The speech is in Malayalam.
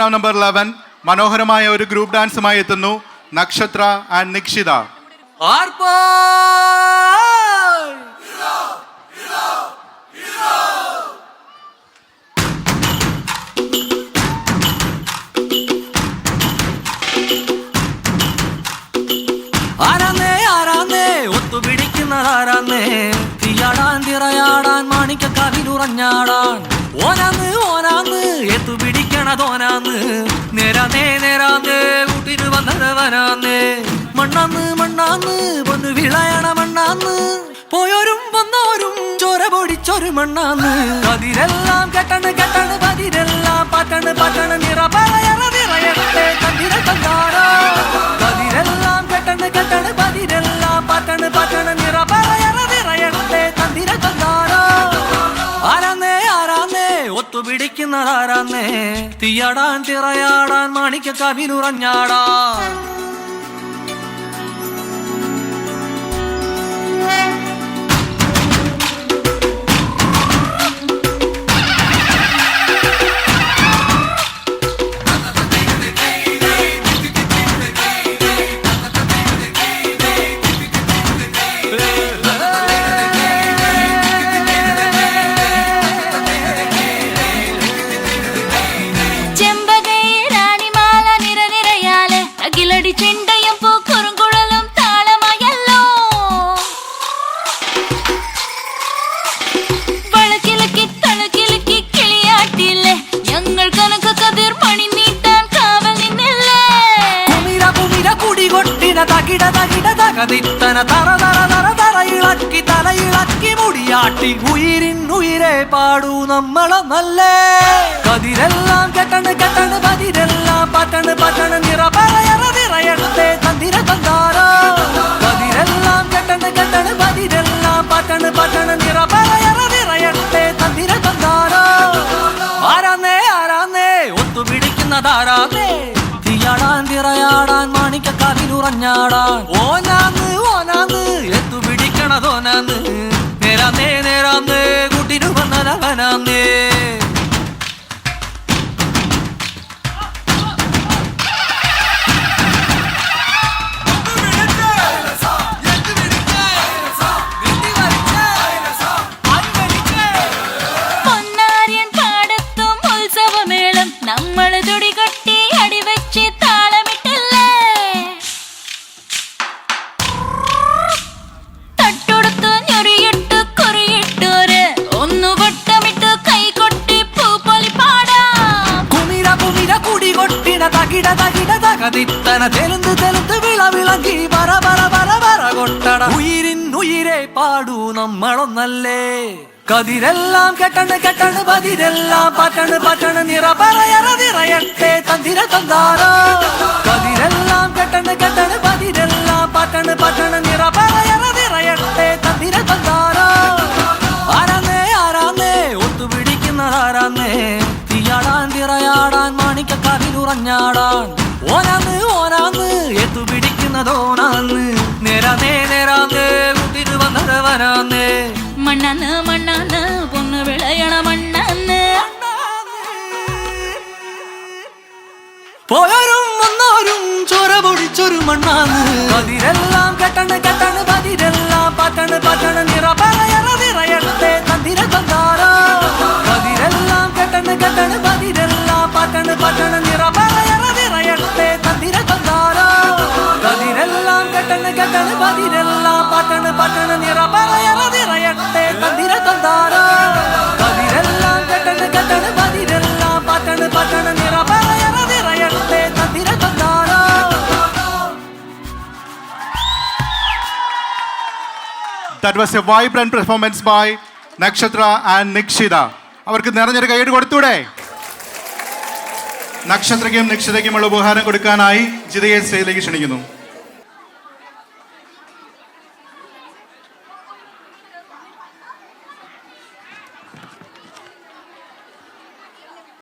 പ്രോഗ്രാം നമ്പർ 11 മനോഹരമായ ഒരു ഗ്രൂപ്പ് ഡാൻസുമായി എത്തുന്നു നക്ഷത്ര ആൻഡ് നിക്ഷിത. ാൻ മാണിക്ക കവിലുറഞ്ഞാടാൻ ഓനാന്ന് ഓനാന്ന് എത്തു പിടിക്കണതോനാന്ന് നേരാന്നേ നേരാന്നേ കൂട്ടിന് വന്നവനാന്നേ മണ്ണാന്ന് മണ്ണാന്ന് പൊന്ന് വിളയണ മണ്ണാന്ന് പോയോരും വന്നോരും ചോര പൊടിച്ചൊരു മണ്ണാന്ന് കതിരെല്ലാം കെട്ടണ് കെട്ടണ് പതിരെല്ലാം പറ്റണ് പറ്റണ് നിറപറയറ നിറയട്ടെ കതിര കണ്ടാരോ കതിരെല്ലാം കെട്ടണ് കെട്ടണ് പതിരെല്ലാം പറ്റണ് പറ്റണ് നിറപറയറ നിറയട്ടെ കതിര കണ്ടാരോ ആരാന്നേ ആരാന്നേ ഒത്തുപിടിക്കുന്നതാരാന്നേ തീയാടാൻ തിറയാടാൻ മാണിക്ക കവിലുറഞ്ഞാടാ തകിട തകിട തകതിത്തന തറ തറ തറ തറയിളക്കി തലയിളക്കി മുടിയാട്ടി ഉയിരിനുയിരെ പാടൂ നമ്മളൊന്നല്ലേ കതിരെല്ലാം കെട്ടണ് കെട്ടണ് പതിരെല്ലാം പറ്റണ് പറ്റണ് നിറപറയറ നിറയട്ടെ തന്തിര തന്താരോ കതിരെല്ലാം കെട്ടണ് കെട്ടണ് പതിരെല്ലാം പറ്റണ് പറ്റണ് നിറപറയറ നിറയട്ടെ തന്തിര തന്താരോ ആരാന്നേ ആരാന്നേ ഒത്തുപിടിക്കുന്നതാരാന്നേ തീയാടാൻ തിറയാടാൻ മാണിക്ക കവിലുറഞ്ഞാടാൻ ഓനാന്ന് ഓനാന്ന് എത്തു പിടിക്കണതോനാന്ന് നേരാന്നേ നേരാന്നേ കൂട്ടിനു വന്നവനാന്നേ തകിട തകിട തകതിത്തന തെലുന്ത് തെലുന്ത് വിള വിളങ്ങി പറ പറ പറ പറ കൊട്ടട ഉയിരിനുയിരെ പാടൂ നമ്മളൊന്നല്ലേ കതിരെല്ലാം കെട്ടണ് കെട്ടണ് പതിരെല്ലാം പറ്റണ് പറ്റണ് നിറപറയറ നിറയട്ടെ തന്തിര തന്താരോ കതിരെല്ലാം കെട്ടണ് കെട്ടണ് പതിരെല്ലാം പറ്റണ് പറ്റണ് നിറപറയറ നിറയട്ടെ തന്തിര തന്താരോ ആരാന്നേ ആരാന്നേ ഒത്തുപിടിക്കുന്നതാരാന്നേ തീയാടാൻ തിറയാടാൻ മാണിക്ക കവിലുറഞ്ഞാടാൻ ഓനാന്ന് ഓനാന്ന് എത്തു പിടിക്കുന്നതോനാന്ന് നേരാന്നേ നേരാന്നേ കൂട്ടിന് വന്നവനാന്നേ മണ്ണാന്ന് മണ്ണാന്ന് പൊന്ന് വിളയണ മണ്ണാന്ന് പോയോരും വന്നോരും ചോര പൊടിച്ചൊരു മണ്ണാന്ന് കതിരെല്ലാം കെട്ടണ് കെട്ടണ് പതിരെല്ലാം പറ്റണ് പറ്റണ് നിറപറയറ നിറയട്ടെ തന്തിര തന്താരോ കതിരെല്ലാം കെട്ടണ് കെട്ടണ് പതിരെല്ലാം പറ്റണ് പറ്റണ് നിറപറയറ നിറയട്ടെ തന്തിര തന്താരോ കതിരെല്ലാം കെട്ടണ് കെട്ടണ് പതിരെല്ലാം പറ്റണ് പറ്റണ് നിറപറയറ നിറയട്ടെ തന്തിര തന്താരോ കതിരെല്ലാം കെട്ടണ് കെട്ടണ് പതിരെല്ലാം പറ്റണ് പറ്റണ് നിറപറയറ നിറയട്ടെ തന്തിര തന്താരോ. That was a vibrant performance by Nakshatra and Nikshida. അവർക്ക് നിറഞ്ഞൊരു കൈയ്യടി കൊടുത്തൂടെ? നക്ഷത്രയ്ക്കും നിക്ഷിതയ്ക്കുമുള്ള ഉപഹാരം കൊടുക്കാനായി ജിതയെ സ്റ്റേജിലേക്ക് ക്ഷണിക്കുന്നു.